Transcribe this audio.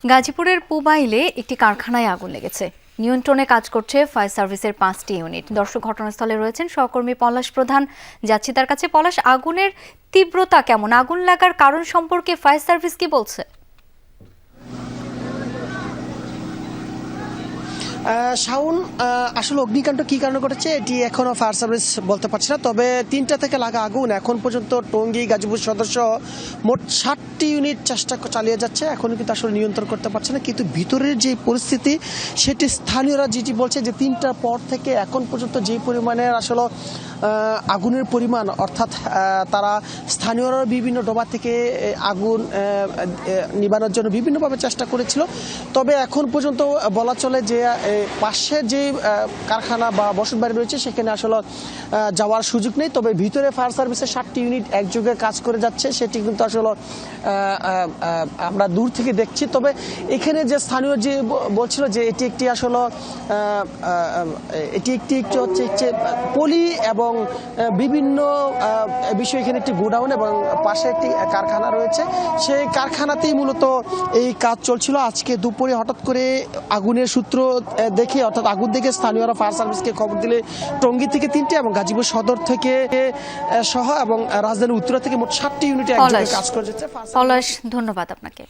গাজীপুরের পুবাইলে একটি কারখানায় আগুন লেগেছে। নিয়ন্ত্রণে কাজ করছে ফায়ার সার্ভিসের 5টি ইউনিট। দর্শক ঘটনাস্থলে রয়েছেন সহকর্মী পলাশ প্রধান। যাচ্ছি তার কাছে। পলাশ, আগুনের তীব্রতা কেমন? আগুন লাগার কারণ সম্পর্কে ফায়ার সার্ভিস কি বলছে? শাওন, আসলে অগ্নিকাণ্ড কি কারণে ঘটেছে এটি এখনো ফায়ার সার্ভিস বলতে পারছে না। তবে 3টা থেকে লাগা আগুন এখন পর্যন্ত টঙ্গী গাজীপুর সদস্য মোট 60টি ইউনিট চেষ্টা চালিয়ে যাচ্ছে। এখনো কিন্তু আসলে নিয়ন্ত্রণ করতে পারছে না। কিন্তু ভিতরের যে পরিস্থিতি সেটি স্থানীয়রা যেটি বলছে যে 3টার পর থেকে এখন পর্যন্ত যে পরিমাণের আসলে আগুনের পরিমাণ, অর্থাৎ তারা স্থানীয়রা বিভিন্ন ডোবা থেকে আগুন নিবানোর জন্য বিভিন্নভাবে চেষ্টা করেছিল। তবে এখন পর্যন্ত বলা চলে যে পাশের যে কারখানা বা বসতবাড়ি রয়েছে সেখানে আসলে যাওয়ার সুযোগ নেই। তবে ভিতরে ফায়ার সার্ভিসের 60টি ইউনিট একযোগে কাজ করে যাচ্ছে, সেটি কিন্তু আসলে আমরা দূর থেকে দেখছি। তবে এখানে যে স্থানীয় যে বলছিল যে এটি একটি আসলে হচ্ছে পলি এবং বিভিন্ন বিষয়, এখানে একটি গোডাউন এবং পাশে একটি কারখানা রয়েছে। সেই কারখানাতেই মূলত এই কাজ চলছিল। আজকে দুপুরে হঠাৎ করে আগুনের সূত্র দেখে, অর্থাৎ আগুন দেখে স্থানীয়রা ফায়ার সার্ভিসকে খবর দিলে টঙ্গী থেকে 3টি এবং গাজীপুর সদর থেকে সহ এবং রাজধানী উত্তরা থেকে মোট 60টি ইউনিটে একযোগে কাজ করে যাচ্ছে। পলাশ, ধন্যবাদ আপনাকে।